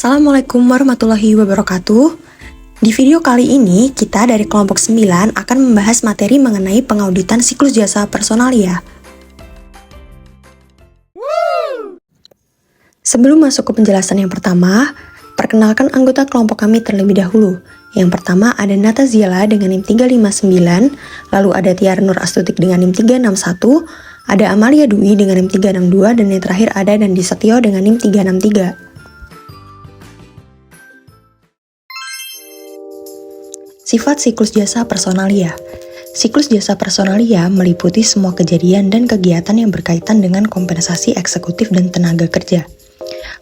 Assalamualaikum warahmatullahi wabarakatuh. Di video kali ini, kita dari kelompok 9 akan membahas materi mengenai pengauditan siklus jasa personalia. Sebelum masuk ke penjelasan yang pertama, perkenalkan anggota kelompok kami terlebih dahulu. Yang pertama ada Nata Ziela dengan NIM 359, lalu ada Tiara Nur Astutik dengan NIM 361, ada Amalia Dwi dengan NIM 362, dan yang terakhir ada Nandi Setio dengan NIM 363. Sifat siklus jasa personalia. Siklus jasa personalia meliputi semua kejadian dan kegiatan yang berkaitan dengan kompensasi eksekutif dan tenaga kerja.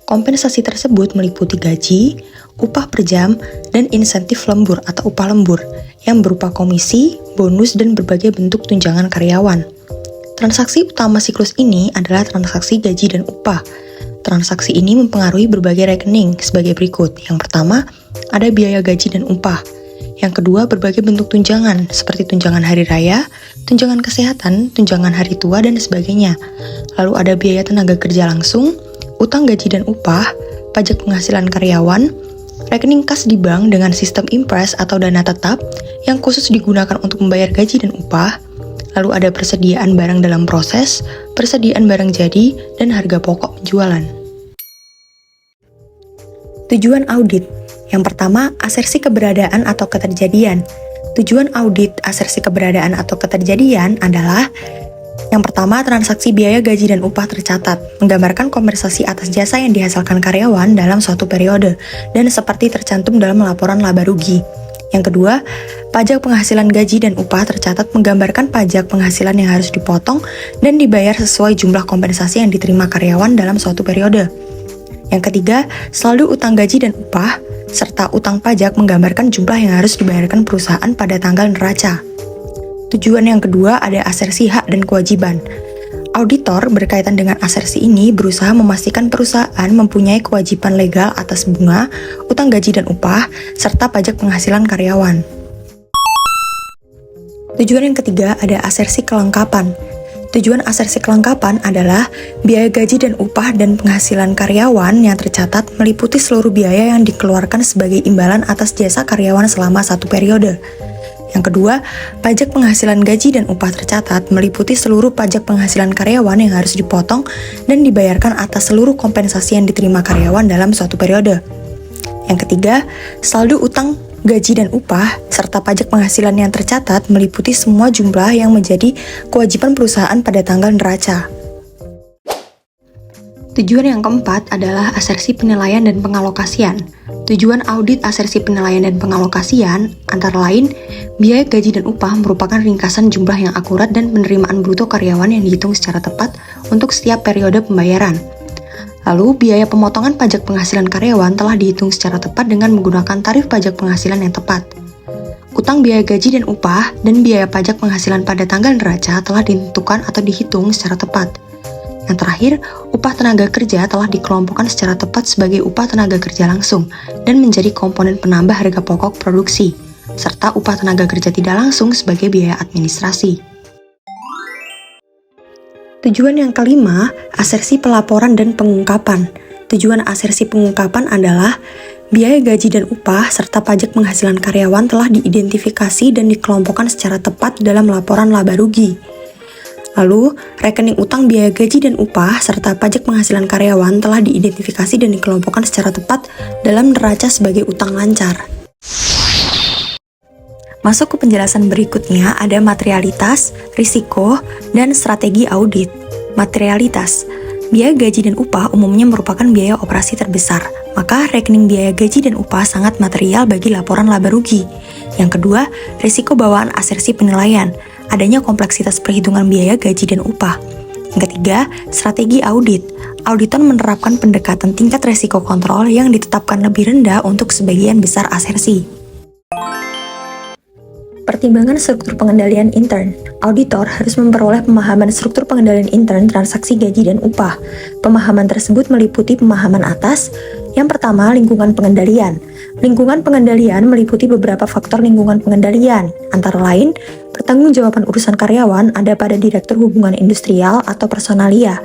Kompensasi tersebut meliputi gaji, upah per jam, dan insentif lembur atau upah lembur yang berupa komisi, bonus, dan berbagai bentuk tunjangan karyawan. Transaksi utama siklus ini adalah transaksi gaji dan upah. Transaksi ini mempengaruhi berbagai rekening sebagai berikut. Yang pertama, ada biaya gaji dan upah. Yang kedua, berbagai bentuk tunjangan, seperti tunjangan hari raya, tunjangan kesehatan, tunjangan hari tua, dan sebagainya. Lalu ada biaya tenaga kerja langsung, utang gaji dan upah, pajak penghasilan karyawan, rekening kas di bank dengan sistem impres atau dana tetap, yang khusus digunakan untuk membayar gaji dan upah, lalu ada persediaan barang dalam proses, persediaan barang jadi, dan harga pokok penjualan. Tujuan audit. Yang pertama, asersi keberadaan atau keterjadian. Tujuan audit asersi keberadaan atau keterjadian adalah yang pertama, transaksi biaya gaji dan upah tercatat, menggambarkan kompensasi atas jasa yang dihasilkan karyawan dalam suatu periode, dan seperti tercantum dalam laporan laba rugi. Yang kedua, pajak penghasilan gaji dan upah tercatat menggambarkan pajak penghasilan yang harus dipotong dan dibayar sesuai jumlah kompensasi yang diterima karyawan dalam suatu periode. Yang ketiga, saldo utang gaji dan upah, serta utang pajak menggambarkan jumlah yang harus dibayarkan perusahaan pada tanggal neraca. Tujuan yang kedua ada asersi hak dan kewajiban. Auditor berkaitan dengan asersi ini berusaha memastikan perusahaan mempunyai kewajiban legal atas bunga, utang gaji dan upah, serta pajak penghasilan karyawan. Tujuan yang ketiga ada asersi kelengkapan. Tujuan asersi kelengkapan adalah biaya gaji dan upah dan penghasilan karyawan yang tercatat meliputi seluruh biaya yang dikeluarkan sebagai imbalan atas jasa karyawan selama satu periode. Yang kedua, pajak penghasilan gaji dan upah tercatat meliputi seluruh pajak penghasilan karyawan yang harus dipotong dan dibayarkan atas seluruh kompensasi yang diterima karyawan dalam suatu periode. Yang ketiga, saldo utang gaji dan upah, serta pajak penghasilan yang tercatat meliputi semua jumlah yang menjadi kewajiban perusahaan pada tanggal neraca. Tujuan yang keempat adalah asersi penilaian dan pengalokasian. Tujuan audit asersi penilaian dan pengalokasian antara lain, biaya gaji dan upah merupakan ringkasan jumlah yang akurat dan penerimaan bruto karyawan yang dihitung secara tepat untuk setiap periode pembayaran. Lalu, biaya pemotongan pajak penghasilan karyawan telah dihitung secara tepat dengan menggunakan tarif pajak penghasilan yang tepat. Utang biaya gaji dan upah dan biaya pajak penghasilan pada tanggal neraca telah ditentukan atau dihitung secara tepat. Yang terakhir, upah tenaga kerja telah dikelompokkan secara tepat sebagai upah tenaga kerja langsung dan menjadi komponen penambah harga pokok produksi, serta upah tenaga kerja tidak langsung sebagai biaya administrasi. Tujuan yang kelima, asersi pelaporan dan pengungkapan. Tujuan asersi pengungkapan adalah biaya gaji dan upah serta pajak penghasilan karyawan telah diidentifikasi dan dikelompokkan secara tepat dalam laporan laba rugi. Lalu, rekening utang biaya gaji dan upah serta pajak penghasilan karyawan telah diidentifikasi dan dikelompokkan secara tepat dalam neraca sebagai utang lancar. Masuk ke penjelasan berikutnya ada materialitas, risiko, dan strategi audit. Materialitas. Biaya gaji dan upah umumnya merupakan biaya operasi terbesar, maka rekening biaya gaji dan upah sangat material bagi laporan laba rugi. Yang kedua, risiko bawaan asersi penilaian, adanya kompleksitas perhitungan biaya gaji dan upah. Yang ketiga, strategi audit. Auditor menerapkan pendekatan tingkat risiko kontrol yang ditetapkan lebih rendah untuk sebagian besar asersi. Pertimbangan struktur pengendalian intern. Auditor harus memperoleh pemahaman struktur pengendalian intern transaksi gaji dan upah. Pemahaman tersebut meliputi pemahaman atas. Yang pertama, lingkungan pengendalian. Lingkungan pengendalian meliputi beberapa faktor lingkungan pengendalian, antara lain, pertanggungjawaban urusan karyawan ada pada Direktur Hubungan Industrial atau Personalia.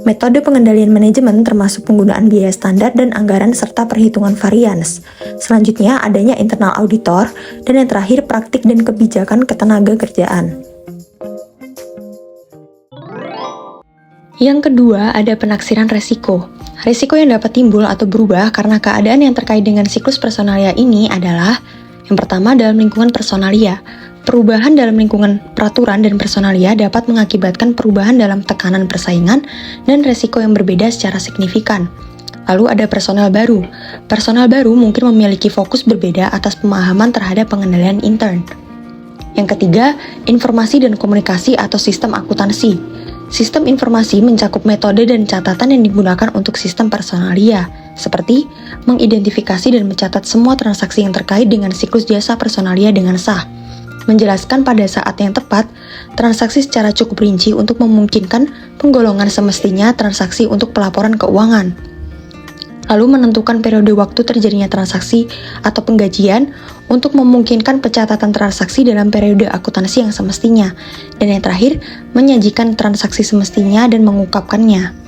Metode pengendalian manajemen termasuk penggunaan biaya standar dan anggaran serta perhitungan varians. Selanjutnya, adanya internal auditor, dan yang terakhir praktik dan kebijakan ketenaga kerjaan. Yang kedua, ada penaksiran resiko. Resiko yang dapat timbul atau berubah karena keadaan yang terkait dengan siklus personalia ini adalah yang pertama, dalam lingkungan personalia. Perubahan dalam lingkungan peraturan dan personalia dapat mengakibatkan perubahan dalam tekanan persaingan dan resiko yang berbeda secara signifikan. Lalu ada personal baru. Personal baru mungkin memiliki fokus berbeda atas pemahaman terhadap pengendalian intern. Yang ketiga, informasi dan komunikasi atau sistem akuntansi. Sistem informasi mencakup metode dan catatan yang digunakan untuk sistem personalia, seperti mengidentifikasi dan mencatat semua transaksi yang terkait dengan siklus jasa personalia dengan sah. Menjelaskan pada saat yang tepat transaksi secara cukup rinci untuk memungkinkan penggolongan semestinya transaksi untuk pelaporan keuangan. Lalu menentukan periode waktu terjadinya transaksi atau penggajian untuk memungkinkan pencatatan transaksi dalam periode akuntansi yang semestinya. Dan yang terakhir, menyajikan transaksi semestinya dan mengungkapkannya.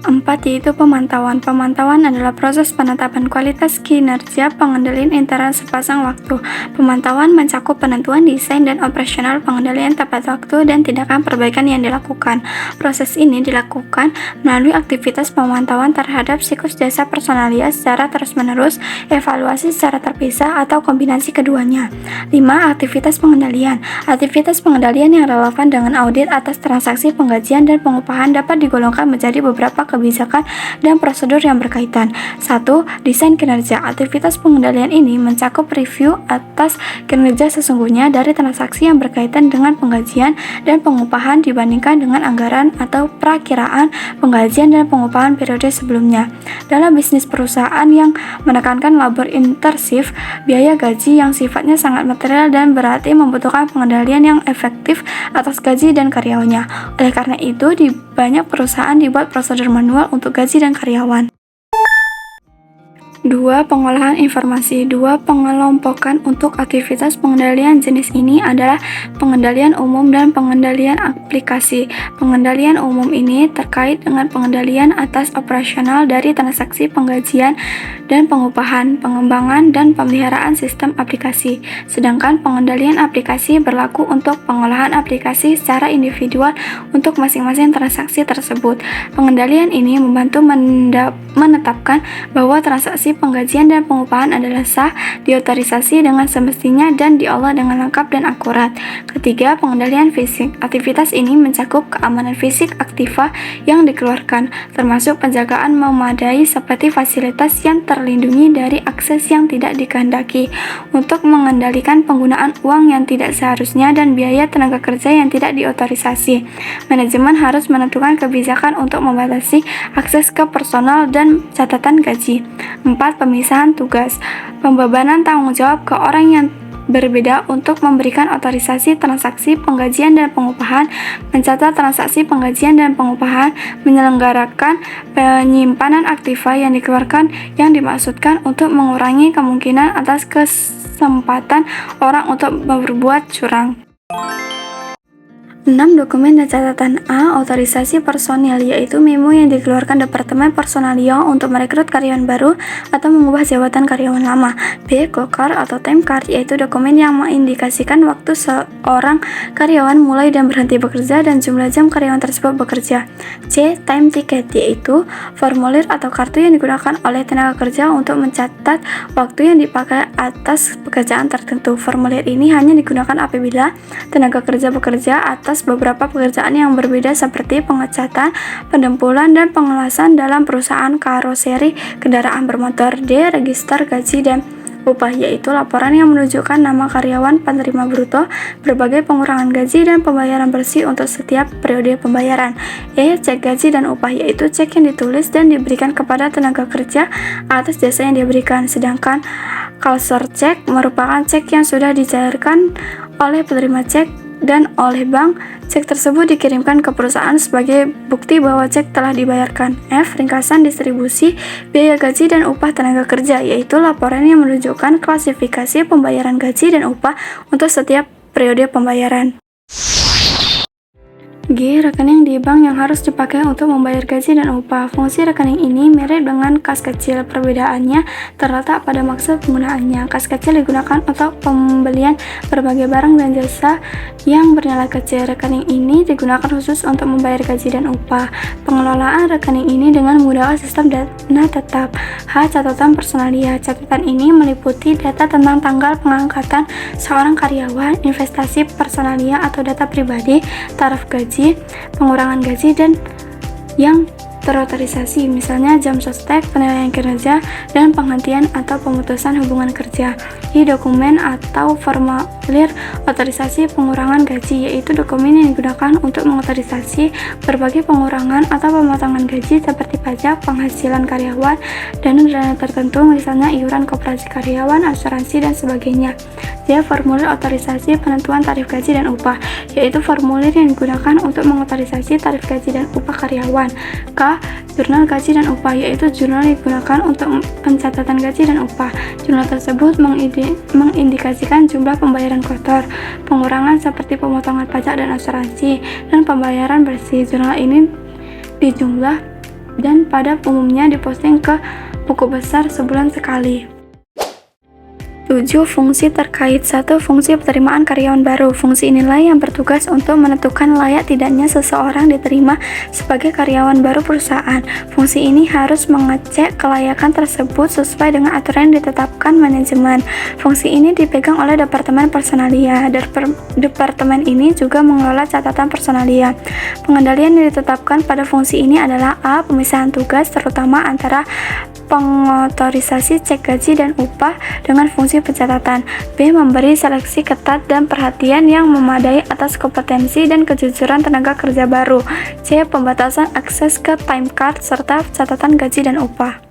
4. Yaitu pemantauan. Pemantauan adalah proses penetapan kualitas kinerja pengendalian intern sepasang waktu. Pemantauan mencakup penentuan desain dan operasional pengendalian tepat waktu dan tindakan perbaikan yang dilakukan. Proses ini dilakukan melalui aktivitas pemantauan terhadap siklus jasa personalia secara terus-menerus, evaluasi secara terpisah, atau kombinasi keduanya. 5. Aktivitas pengendalian. Aktivitas pengendalian yang relevan dengan audit atas transaksi penggajian dan pengupahan dapat digolongkan menjadi beberapa kebijakan dan prosedur yang berkaitan. 1. Desain kinerja. Aktivitas pengendalian ini mencakup review atas kinerja sesungguhnya dari transaksi yang berkaitan dengan penggajian dan pengupahan dibandingkan dengan anggaran atau prakiraan penggajian dan pengupahan periode sebelumnya. Dalam bisnis perusahaan yang menekankan labor intensif, biaya gaji yang sifatnya sangat material dan berarti membutuhkan pengendalian yang efektif atas gaji dan karyawannya. Oleh karena itu, di banyak perusahaan dibuat prosedur manual untuk gaji dan karyawan. 2. Pengolahan informasi. 2. Pengelompokan untuk aktivitas pengendalian jenis ini adalah pengendalian umum dan pengendalian aplikasi. Pengendalian umum ini terkait dengan pengendalian atas operasional dari transaksi penggajian dan pengupahan, pengembangan, dan pemeliharaan sistem aplikasi. Sedangkan pengendalian aplikasi berlaku untuk pengolahan aplikasi secara individual untuk masing-masing transaksi tersebut. Pengendalian ini membantu menetapkan bahwa transaksi penggajian dan pengupahan adalah sah, diotorisasi dengan semestinya, dan diolah dengan lengkap dan akurat. Ketiga, pengendalian fisik. Aktivitas ini mencakup keamanan fisik aktiva yang dikeluarkan, termasuk penjagaan memadai seperti fasilitas yang terlindungi dari akses yang tidak dikehendaki, untuk mengendalikan penggunaan uang yang tidak seharusnya dan biaya tenaga kerja yang tidak diotorisasi. Manajemen harus menentukan kebijakan untuk membatasi akses ke personal dan catatan gaji. 4. Pemisahan tugas. Pembebanan tanggung jawab ke orang yang berbeda untuk memberikan otorisasi transaksi penggajian dan pengupahan, mencatat transaksi penggajian dan pengupahan, menyelenggarakan penyimpanan aktiva yang dikeluarkan yang dimaksudkan untuk mengurangi kemungkinan atas kesempatan orang untuk berbuat curang. 6. Dokumen dan catatan. A. Otorisasi personil, yaitu memo yang dikeluarkan Departemen Personalia untuk merekrut karyawan baru atau mengubah jabatan karyawan lama. B. Go-card atau time card, yaitu dokumen yang mengindikasikan waktu seorang karyawan mulai dan berhenti bekerja dan jumlah jam karyawan tersebut bekerja. C. Time ticket, yaitu formulir atau kartu yang digunakan oleh tenaga kerja untuk mencatat waktu yang dipakai atas pekerjaan tertentu. Formulir ini hanya digunakan apabila tenaga kerja bekerja atas beberapa pekerjaan yang berbeda seperti pengecatan, pendempulan, dan pengelasan dalam perusahaan karoseri kendaraan bermotor. D. Register gaji dan upah, yaitu laporan yang menunjukkan nama karyawan, penerima bruto, berbagai pengurangan gaji, dan pembayaran bersih untuk setiap periode pembayaran. E. Cek gaji dan upah, yaitu cek yang ditulis dan diberikan kepada tenaga kerja atas jasa yang diberikan. Sedangkan culture check merupakan cek yang sudah dicairkan oleh penerima cek dan oleh bank. Cek tersebut dikirimkan ke perusahaan sebagai bukti bahwa cek telah dibayarkan. F. Ringkasan distribusi biaya gaji dan upah tenaga kerja, yaitu laporan yang menunjukkan klasifikasi pembayaran gaji dan upah untuk setiap periode pembayaran. G. Rekening di bank yang harus dipakai untuk membayar gaji dan upah. Fungsi rekening ini mirip dengan kas kecil. Perbedaannya terletak pada maksud penggunaannya. Kas kecil digunakan untuk pembelian berbagai barang dan jasa yang bernilai kecil. Rekening ini digunakan khusus untuk membayar gaji dan upah. Pengelolaan rekening ini dengan menggunakan sistem dana tetap. H. Catatan personalia. Catatan ini meliputi data tentang tanggal pengangkatan seorang karyawan, investasi personalia atau data pribadi, taraf gaji, pengurangan gaji, dan yang terotorisasi, misalnya jam sostek, penilaian kinerja, dan penghentian atau pemutusan hubungan kerja. I. Dokumen atau formulir otorisasi pengurangan gaji, yaitu dokumen yang digunakan untuk mengotorisasi berbagai pengurangan atau pemotongan gaji seperti pajak, penghasilan karyawan, dana tertentu, misalnya iuran koperasi karyawan, asuransi, dan sebagainya. J. Formulir otorisasi penentuan tarif gaji dan upah, yaitu formulir yang digunakan untuk mengotorisasi tarif gaji dan upah karyawan. K. Jurnal gaji dan upah, yaitu jurnal yang digunakan untuk pencatatan gaji dan upah. Jurnal tersebut mengindikasikan jumlah pembayaran kotor, pengurangan seperti pemotongan pajak dan asuransi, dan pembayaran bersih. Jurnal ini dijumlah dan pada umumnya diposting ke buku besar sebulan sekali. 7. Fungsi terkait. 1. Fungsi penerimaan karyawan baru. Fungsi inilah yang bertugas untuk menentukan layak tidaknya seseorang diterima sebagai karyawan baru perusahaan. Fungsi ini harus mengecek kelayakan tersebut sesuai dengan aturan yang ditetapkan manajemen. Fungsi ini dipegang oleh Departemen Personalia. Departemen ini juga mengelola catatan personalia. Pengendalian yang ditetapkan pada fungsi ini adalah A. Pemisahan tugas, terutama antara pengotorisasi cek gaji dan upah dengan fungsi pencatatan. B. Memberi seleksi ketat dan perhatian yang memadai atas kompetensi dan kejujuran tenaga kerja baru. C. Pembatasan akses ke time card serta catatan gaji dan upah.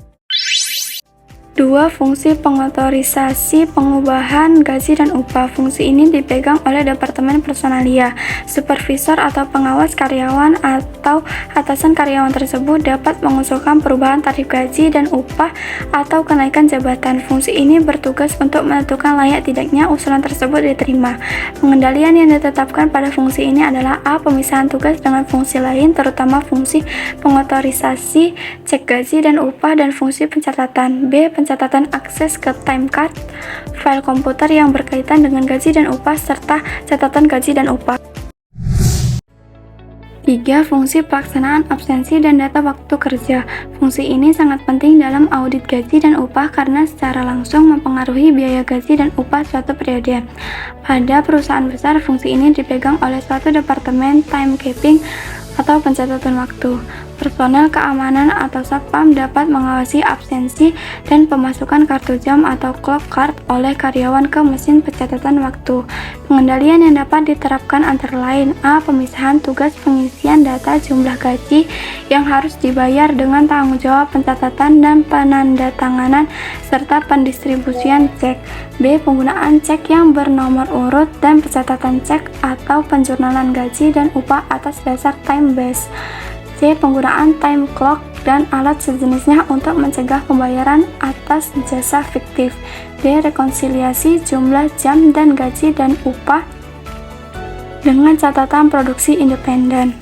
2. Fungsi pengotorisasi pengubahan gaji dan upah. Fungsi ini dipegang oleh Departemen Personalia. Supervisor atau pengawas karyawan atau atasan karyawan tersebut dapat mengusulkan perubahan tarif gaji dan upah atau kenaikan jabatan. Fungsi ini bertugas untuk menentukan layak tidaknya usulan tersebut diterima. Pengendalian yang ditetapkan pada fungsi ini adalah A. Pemisahan tugas dengan fungsi lain, terutama fungsi pengotorisasi cek gaji dan upah dan fungsi pencatatan. B. Pencatatan akses ke time card, file komputer yang berkaitan dengan gaji dan upah, serta catatan gaji dan upah. 3. Fungsi pelaksanaan absensi dan data waktu kerja. Fungsi ini sangat penting dalam audit gaji dan upah karena secara langsung mempengaruhi biaya gaji dan upah suatu periode. Pada perusahaan besar, fungsi ini dipegang oleh suatu departemen timekeeping atau pencatatan waktu. Personel keamanan atau satpam dapat mengawasi absensi dan pemasukan kartu jam atau clock card oleh karyawan ke mesin pencatatan waktu. Pengendalian yang dapat diterapkan antara lain A. Pemisahan tugas pengisian data jumlah gaji yang harus dibayar dengan tanggung jawab pencatatan dan penandatanganan serta pendistribusian cek. B. Penggunaan cek yang bernomor urut dan pencatatan cek atau penjurnalan gaji dan upah atas dasar time base. C. Penggunaan time clock dan alat sejenisnya untuk mencegah pembayaran atas jasa fiktif. D. Rekonsiliasi jumlah jam dan gaji dan upah dengan catatan produksi independen.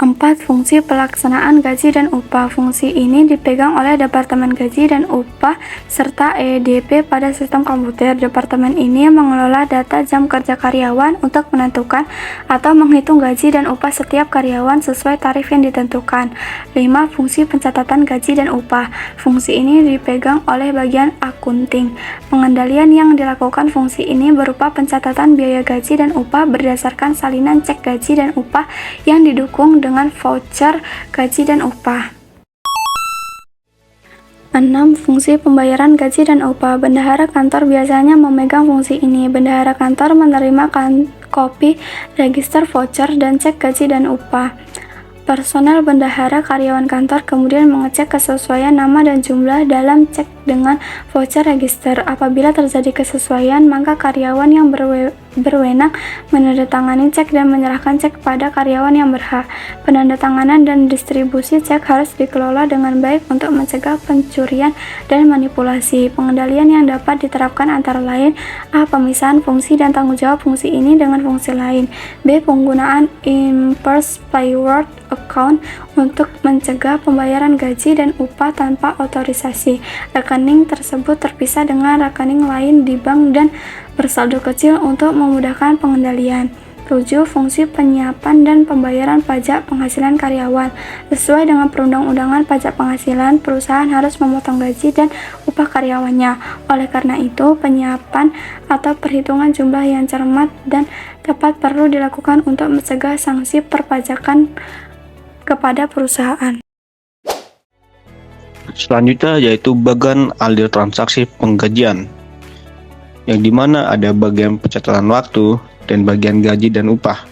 4. Fungsi pelaksanaan gaji dan upah. Fungsi ini dipegang oleh Departemen Gaji dan Upah serta EDP pada sistem komputer. Departemen ini mengelola data jam kerja karyawan untuk menentukan atau menghitung gaji dan upah setiap karyawan sesuai tarif yang ditentukan. 5. Fungsi pencatatan gaji dan upah. Fungsi ini dipegang oleh bagian akunting. Pengendalian yang dilakukan fungsi ini berupa pencatatan biaya gaji dan upah berdasarkan salinan cek gaji dan upah yang didukung dengan voucher gaji dan upah. 6. Fungsi pembayaran gaji dan upah. Bendahara kantor biasanya memegang fungsi ini. Bendahara kantor menerima kopi register voucher dan cek gaji dan upah. Personel bendahara karyawan kantor kemudian mengecek kesesuaian nama dan jumlah dalam cek dengan voucher register. Apabila terjadi kesesuaian, maka karyawan yang berwenang menandatangani cek dan menyerahkan cek kepada karyawan yang berhak. Penandatanganan dan distribusi cek harus dikelola dengan baik untuk mencegah pencurian dan manipulasi. Pengendalian yang dapat diterapkan antara lain: A. Pemisahan fungsi dan tanggung jawab fungsi ini dengan fungsi lain. B. Penggunaan inverse payroll account untuk mencegah pembayaran gaji dan upah tanpa otorisasi. Rekening tersebut terpisah dengan rekening lain di bank dan bersaldo kecil untuk memudahkan pengendalian. 7. Fungsi penyiapan dan pembayaran pajak penghasilan karyawan. Sesuai dengan perundang-undangan pajak penghasilan, perusahaan harus memotong gaji dan upah karyawannya. Oleh karena itu, penyiapan atau perhitungan jumlah yang cermat dan tepat perlu dilakukan untuk mencegah sanksi perpajakan kepada perusahaan. Selanjutnya yaitu bagian alir transaksi penggajian, yang dimana ada bagian pencatatan waktu dan bagian gaji dan upah.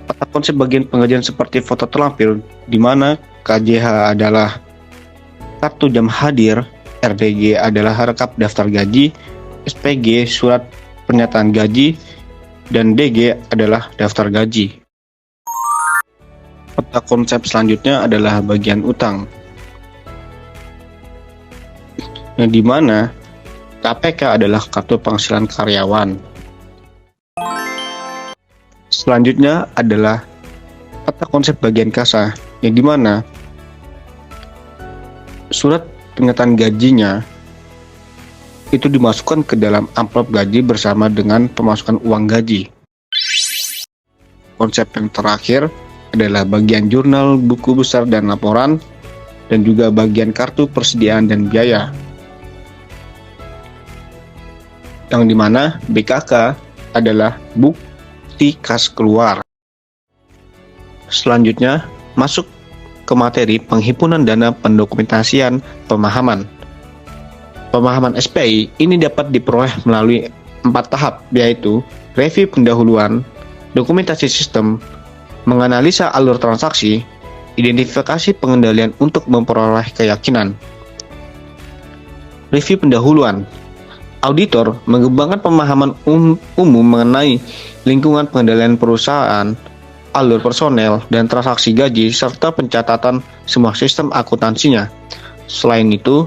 Pada konsep bagian penggajian seperti foto terlampir, di mana KJH adalah kartu jam hadir, RDG adalah rekap daftar gaji, SPG surat pernyataan gaji, dan DG adalah daftar gaji. Pada konsep selanjutnya adalah bagian utang, yang dimana KPK adalah kartu penghasilan karyawan. Selanjutnya adalah pada konsep bagian kasa, yang dimana surat pernyataan gajinya itu dimasukkan ke dalam amplop gaji bersama dengan pemasukan uang gaji. Konsep yang terakhir adalah bagian jurnal, buku besar dan laporan, dan juga bagian kartu persediaan dan biaya, yang dimana BKK adalah bukti kas keluar. Selanjutnya masuk ke materi penghimpunan dana pendokumentasian pemahaman. Pemahaman SPI ini dapat diperoleh melalui 4 tahap, yaitu review pendahuluan, dokumentasi sistem, menganalisa alur transaksi, identifikasi pengendalian untuk memperoleh keyakinan. Review pendahuluan. Auditor mengembangkan pemahaman umum mengenai lingkungan pengendalian perusahaan, alur personel, dan transaksi gaji, serta pencatatan semua sistem akuntansinya. Selain itu,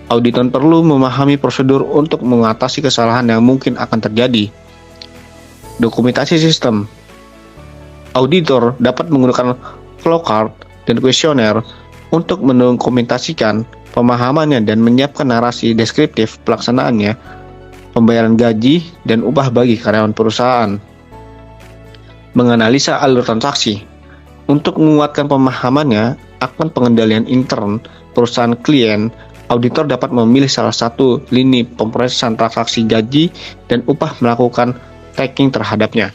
auditor perlu memahami prosedur untuk mengatasi kesalahan yang mungkin akan terjadi. Dokumentasi sistem. Auditor dapat menggunakan flowchart dan kuesioner untuk mendokumentasikan pemahamannya dan menyiapkan narasi deskriptif pelaksanaannya, pembayaran gaji dan upah bagi karyawan perusahaan. Menganalisa alur transaksi. Untuk menguatkan pemahamannya akan pengendalian intern perusahaan klien, auditor dapat memilih salah satu lini pemrosesan transaksi gaji dan upah melakukan tracking terhadapnya.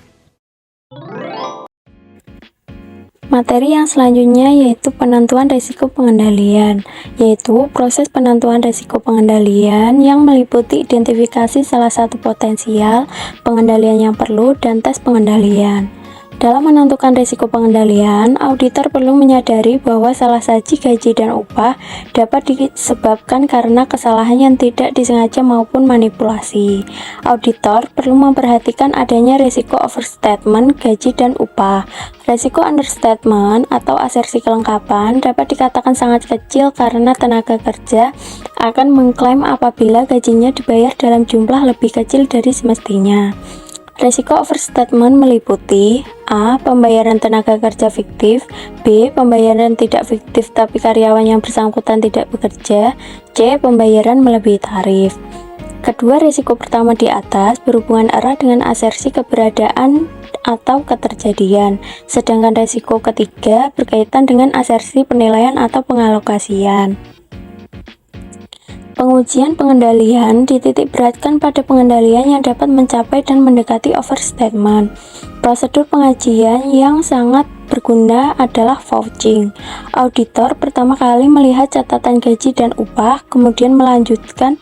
Materi yang selanjutnya yaitu penentuan risiko pengendalian, yaitu proses penentuan risiko pengendalian yang meliputi identifikasi salah satu potensial pengendalian yang perlu dan tes pengendalian. Dalam menentukan risiko pengendalian, auditor perlu menyadari bahwa salah saji gaji dan upah dapat disebabkan karena kesalahan yang tidak disengaja maupun manipulasi. Auditor perlu memperhatikan adanya risiko overstatement gaji dan upah. Risiko understatement atau asersi kelengkapan dapat dikatakan sangat kecil karena tenaga kerja akan mengklaim apabila gajinya dibayar dalam jumlah lebih kecil dari semestinya. Risiko overstatement meliputi A. Pembayaran tenaga kerja fiktif, B. Pembayaran tidak fiktif tapi karyawan yang bersangkutan tidak bekerja, C. Pembayaran melebihi tarif. Kedua risiko pertama di atas berhubungan erat dengan asersi keberadaan atau keterjadian, sedangkan risiko ketiga berkaitan dengan asersi penilaian atau pengalokasian. Pengujian pengendalian dititik beratkan pada pengendalian yang dapat mencapai dan mendekati overstatement. Prosedur pengajian yang sangat berguna adalah vouching. Auditor pertama kali melihat catatan gaji dan upah, kemudian melanjutkan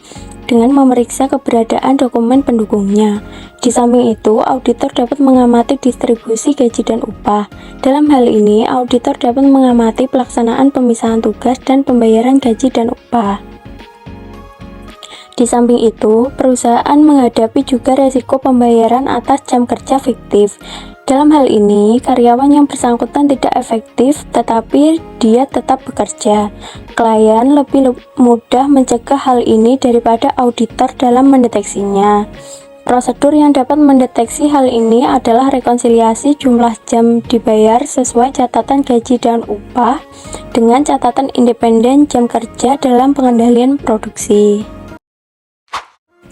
dengan memeriksa keberadaan dokumen pendukungnya. Di samping itu, auditor dapat mengamati distribusi gaji dan upah. Dalam hal ini, auditor dapat mengamati pelaksanaan pemisahan tugas dan pembayaran gaji dan upah. Di samping itu, perusahaan menghadapi juga resiko pembayaran atas jam kerja fiktif. Dalam hal ini, karyawan yang bersangkutan tidak efektif, tetapi dia tetap bekerja. Klien lebih mudah mencegah hal ini daripada auditor dalam mendeteksinya. Prosedur yang dapat mendeteksi hal ini adalah rekonsiliasi jumlah jam dibayar sesuai catatan gaji dan upah dengan catatan independen jam kerja dalam pengendalian produksi.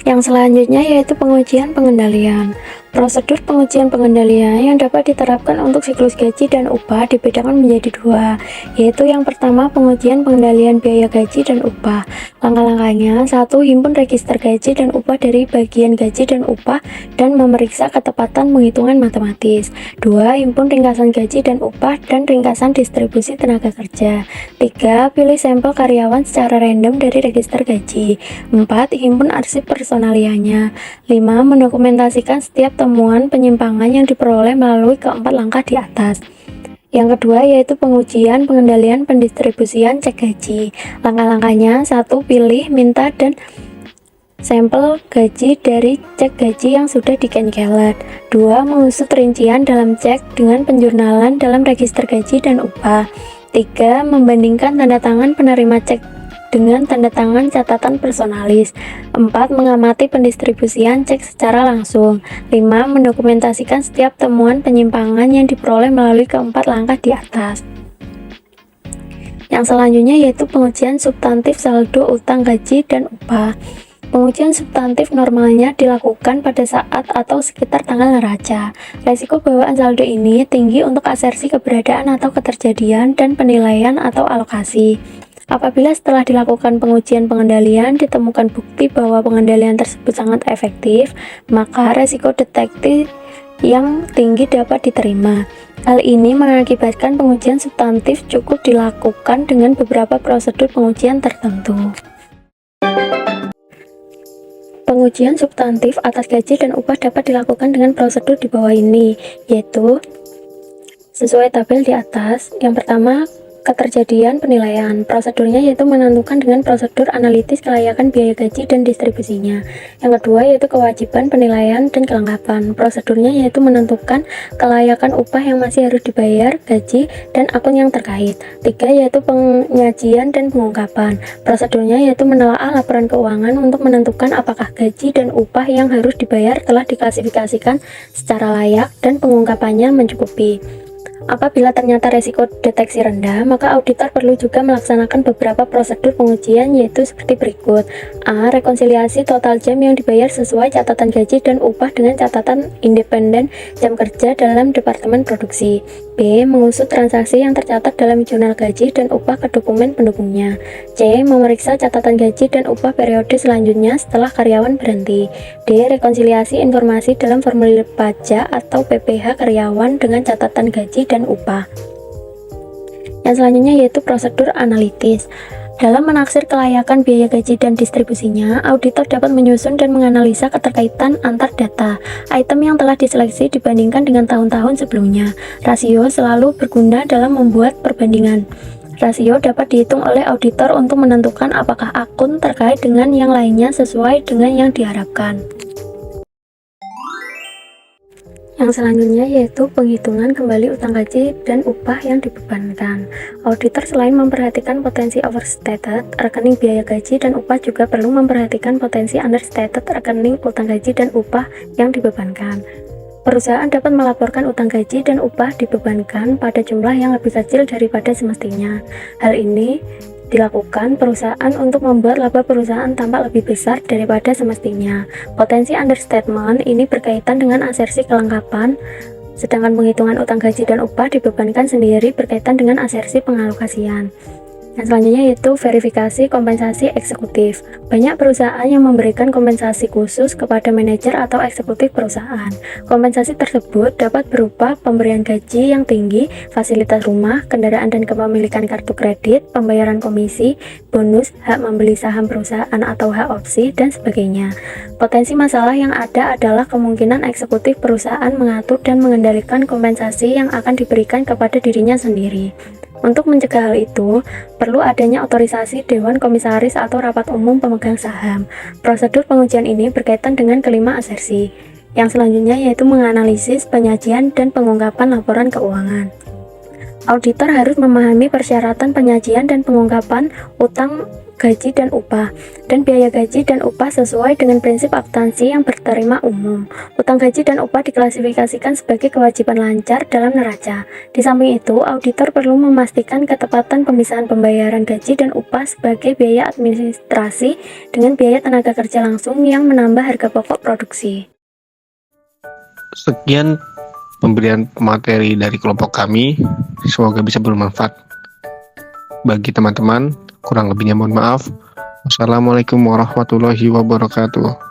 Yang selanjutnya yaitu pengujian pengendalian. Prosedur pengujian pengendalian yang dapat diterapkan untuk siklus gaji dan upah dibedakan menjadi dua, yaitu yang pertama pengujian pengendalian biaya gaji dan upah. Langkah-langkahnya: 1. Himpun register gaji dan upah dari bagian gaji dan upah dan memeriksa ketepatan penghitungan matematis. 2. Himpun ringkasan gaji dan upah dan ringkasan distribusi tenaga kerja. 3. Pilih sampel karyawan secara random dari register gaji. 4. Himpun arsip personalianya. 5. Mendokumentasikan setiap temuan penyimpangan yang diperoleh melalui keempat langkah di atas. Yang kedua yaitu pengujian pengendalian pendistribusian cek gaji. Langkah-langkahnya: 1. Pilih, minta, dan sampel gaji dari cek gaji yang sudah di-cancel. 2. Mengusut rincian dalam cek dengan penjurnalan dalam register gaji dan upah. 3. Membandingkan tanda tangan penerima cek dengan tanda tangan catatan personalis. 4. Mengamati pendistribusian cek secara langsung. 5. Mendokumentasikan setiap temuan penyimpangan yang diperoleh melalui keempat langkah di atas. Yang selanjutnya yaitu pengujian substantif saldo utang gaji dan upah. Pengujian substantif normalnya dilakukan pada saat atau sekitar tanggal neraca. Resiko bawaan saldo ini tinggi untuk asersi keberadaan atau keterjadian dan penilaian atau alokasi. Apabila setelah dilakukan pengujian pengendalian ditemukan bukti bahwa pengendalian tersebut sangat efektif, maka resiko deteksi yang tinggi dapat diterima. Hal ini mengakibatkan pengujian substantif cukup dilakukan dengan beberapa prosedur pengujian tertentu. Pengujian substantif atas gaji dan upah dapat dilakukan dengan prosedur di bawah ini, yaitu sesuai tabel di atas. Yang pertama, keterjadian penilaian. Prosedurnya yaitu menentukan dengan prosedur analitis kelayakan biaya gaji dan distribusinya. Yang kedua yaitu kewajiban penilaian dan kelengkapan. Prosedurnya yaitu menentukan kelayakan upah yang masih harus dibayar, gaji, dan akun yang terkait. 3 yaitu penyajian dan pengungkapan. Prosedurnya yaitu menelaah laporan keuangan untuk menentukan apakah gaji dan upah yang harus dibayar telah diklasifikasikan secara layak dan pengungkapannya mencukupi. Apabila ternyata resiko deteksi rendah, maka auditor perlu juga melaksanakan beberapa prosedur pengujian yaitu seperti berikut. A. Rekonsiliasi total jam yang dibayar sesuai catatan gaji dan upah dengan catatan independen jam kerja dalam departemen produksi. B. Mengusut transaksi yang tercatat dalam jurnal gaji dan upah ke dokumen pendukungnya. C. Memeriksa catatan gaji dan upah periode selanjutnya setelah karyawan berhenti. D. Rekonsiliasi informasi dalam formulir pajak atau PPh karyawan dengan catatan gaji dan upah. Yang selanjutnya yaitu prosedur analitis. Dalam menaksir kelayakan biaya gaji dan distribusinya, auditor dapat menyusun dan menganalisa keterkaitan antar data item yang telah diseleksi dibandingkan dengan tahun-tahun sebelumnya. Rasio selalu berguna dalam membuat perbandingan. Rasio dapat dihitung oleh auditor untuk menentukan apakah akun terkait dengan yang lainnya sesuai dengan yang diharapkan. Yang selanjutnya yaitu penghitungan kembali utang gaji dan upah yang dibebankan. Auditor selain memperhatikan potensi overstated rekening biaya gaji dan upah juga perlu memperhatikan potensi understated rekening utang gaji dan upah yang dibebankan. Perusahaan dapat melaporkan utang gaji dan upah dibebankan pada jumlah yang lebih kecil daripada semestinya. Hal ini dilakukan perusahaan untuk membuat laba perusahaan tampak lebih besar daripada semestinya. Potensi understatement ini berkaitan dengan asersi kelengkapan, sedangkan penghitungan utang gaji dan upah dibebankan sendiri berkaitan dengan asersi pengalokasian. Yang selanjutnya yaitu verifikasi kompensasi eksekutif. Banyak perusahaan yang memberikan kompensasi khusus kepada manajer atau eksekutif perusahaan. Kompensasi tersebut dapat berupa pemberian gaji yang tinggi, fasilitas rumah, kendaraan dan kepemilikan kartu kredit, pembayaran komisi, bonus, hak membeli saham perusahaan atau hak opsi, dan sebagainya. Potensi masalah yang ada adalah kemungkinan eksekutif perusahaan mengatur dan mengendalikan kompensasi yang akan diberikan kepada dirinya sendiri. Untuk mencegah hal itu, perlu adanya otorisasi Dewan Komisaris atau Rapat Umum Pemegang Saham. Prosedur pengujian ini berkaitan dengan kelima asersi. Yang selanjutnya yaitu menganalisis, penyajian, dan pengungkapan laporan keuangan. Auditor harus memahami persyaratan penyajian dan pengungkapan utang gaji dan upah, dan biaya gaji dan upah sesuai dengan prinsip akuntansi yang berterima umum. Utang gaji dan upah diklasifikasikan sebagai kewajiban lancar dalam neraca. Di samping itu, auditor perlu memastikan ketepatan pemisahan pembayaran gaji dan upah sebagai biaya administrasi dengan biaya tenaga kerja langsung yang menambah harga pokok produksi. Sekian pemberian materi dari kelompok kami, semoga bisa bermanfaat bagi teman-teman. Kurang lebihnya mohon maaf. Wassalamualaikum warahmatullahi wabarakatuh.